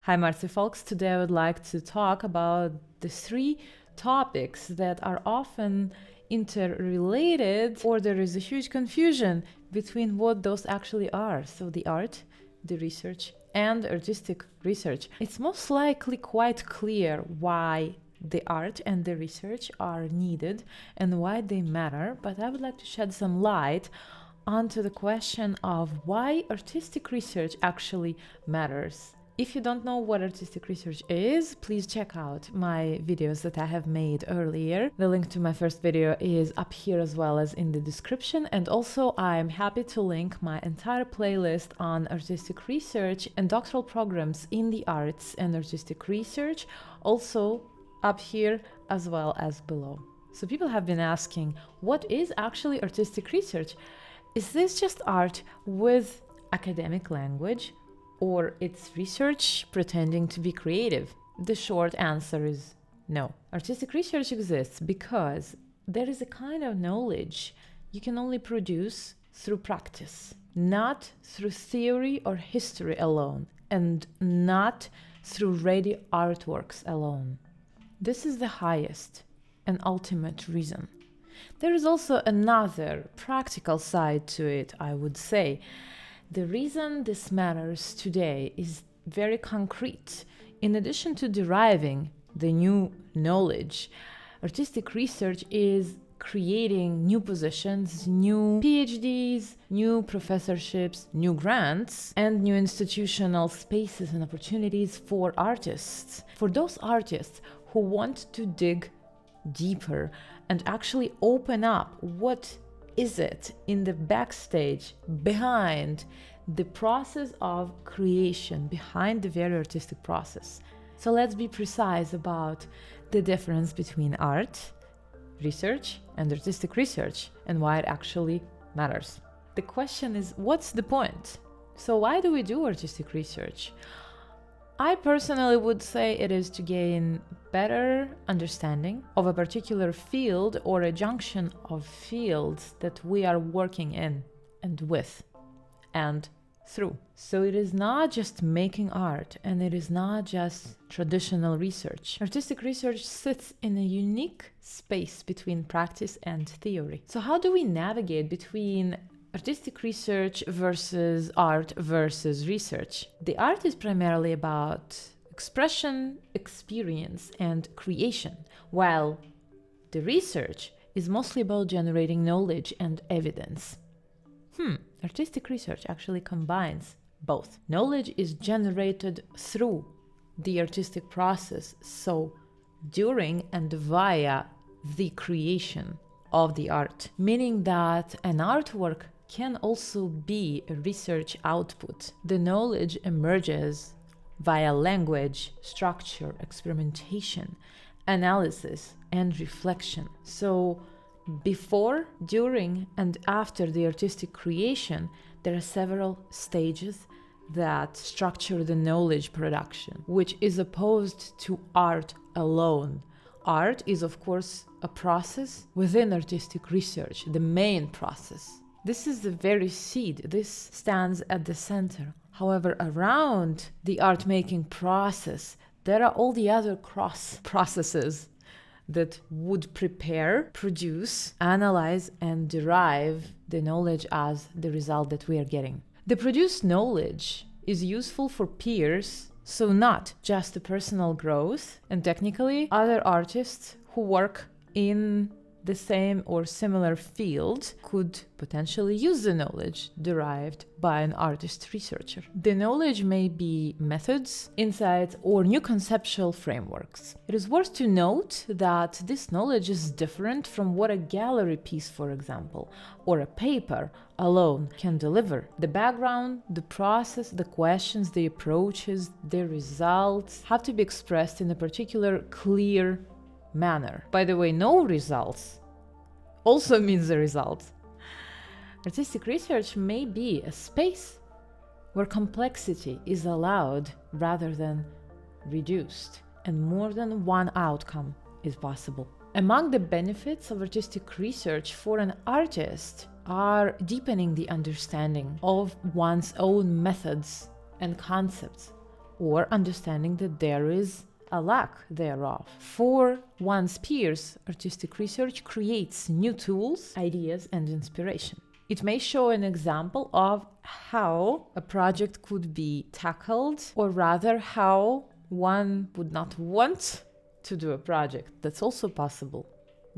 Hi Marcy folks, today I would like to talk about the three topics that are often interrelated, or there is a huge confusion between what those actually are. So the art, the research, and artistic research. It's most likely quite clear why the art and the research are needed and why they matter, but I would like to shed some light onto the question of why artistic research actually matters. If you don't know what artistic research is, please check out my videos that I have made earlier. The link to my first video is up here as well as in the description. And also I'm happy to link my entire playlist on artistic research and doctoral programs in the arts and artistic research, also up here as well as below. So people have been asking, what is actually artistic research? Is this just art with academic language? Or it's research pretending to be creative? The short answer is no. Artistic research exists because there is a kind of knowledge you can only produce through practice, not through theory or history alone, and not through ready artworks alone. This is the highest and ultimate reason. There is also another practical side to it, I would say. The reason this matters today is very concrete. In addition to deriving the new knowledge, artistic research is creating new positions, new PhDs, new professorships, new grants, and new institutional spaces and opportunities for artists. For those artists who want to dig deeper and actually open up what is it in the backstage, behind the process of creation, behind the very artistic process. So let's be precise about the difference between art, research, and artistic research, and why it actually matters. The question is, what's the point? So why do we do artistic research? I personally would say it is to gain better understanding of a particular field or a junction of fields that we are working in and with and through. So it is not just making art, and it is not just traditional research. Artistic research sits in a unique space between practice and theory. So how do we navigate between artistic research versus art versus research? The art is primarily about expression, experience, and creation, while the research is mostly about generating knowledge and evidence. Artistic research actually combines both. Knowledge is generated through the artistic process, so during and via the creation of the art, meaning that an artwork can also be a research output. The knowledge emerges via language, structure, experimentation, analysis, and reflection. So before, during, and after the artistic creation, there are several stages that structure the knowledge production, which is opposed to art alone. Art is, of course, a process within artistic research, the main process. This is the very seed. This stands at the center. However, around the art-making process, there are all the other cross processes that would prepare, produce, analyze, and derive the knowledge as the result that we are getting. The produced knowledge is useful for peers, so not just the personal growth, and technically other artists who work in the same or similar field could potentially use the knowledge derived by an artist researcher. The knowledge may be methods, insights, or new conceptual frameworks. It is worth to note that this knowledge is different from what a gallery piece, for example, or a paper alone can deliver. The background, the process, the questions, the approaches, the results have to be expressed in a particular clear manner. By the way, no results also means the results. Artistic research may be a space where complexity is allowed rather than reduced, and more than one outcome is possible. Among the benefits of artistic research for an artist are deepening the understanding of one's own methods and concepts, or understanding that there is a lack thereof. For one's peers, artistic research creates new tools, ideas, and inspiration. It may show an example of how a project could be tackled, or rather how one would not want to do a project. That's also possible,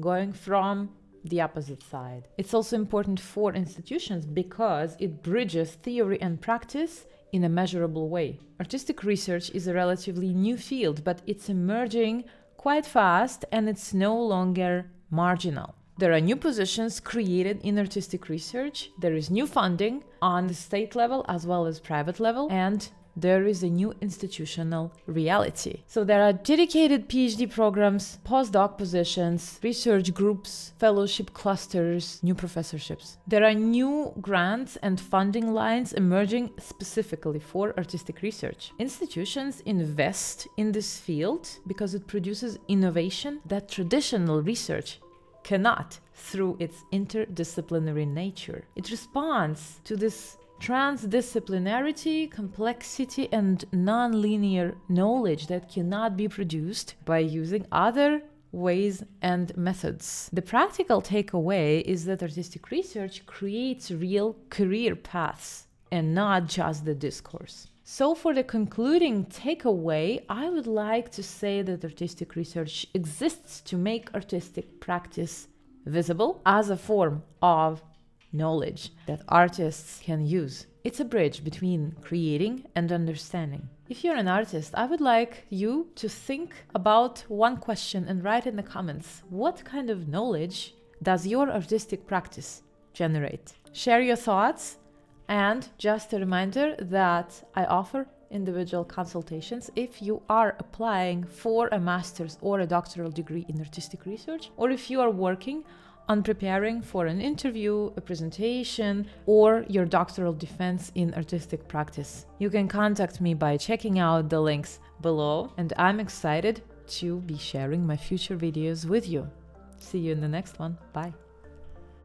going from the opposite side. It's also important for institutions because it bridges theory and practice in a measurable way. Artistic research is a relatively new field, but it's emerging quite fast and it's no longer marginal. There are new positions created in artistic research, there is new funding on the state level as well as private level, and there is a new institutional reality. So there are dedicated PhD programs, postdoc positions, research groups, fellowship clusters, new professorships. There are new grants and funding lines emerging specifically for artistic research. Institutions invest in this field because it produces innovation that traditional research cannot through its interdisciplinary nature. It responds to this transdisciplinarity, complexity, and non-linear knowledge that cannot be produced by using other ways and methods. The practical takeaway is that artistic research creates real career paths and not just the discourse. So for the concluding takeaway, I would like to say that artistic research exists to make artistic practice visible as a form of knowledge that artists can use. It's a bridge between creating and understanding. If you're an artist, I would like you to think about one question and write in the comments, what kind of knowledge does your artistic practice generate? Share your thoughts, and just a reminder that I offer individual consultations if you are applying for a master's or a doctoral degree in artistic research, or if you are working on preparing for an interview, a presentation, or your doctoral defense in artistic practice. You can contact me by checking out the links below, and I'm excited to be sharing my future videos with you. See you in the next one. Bye.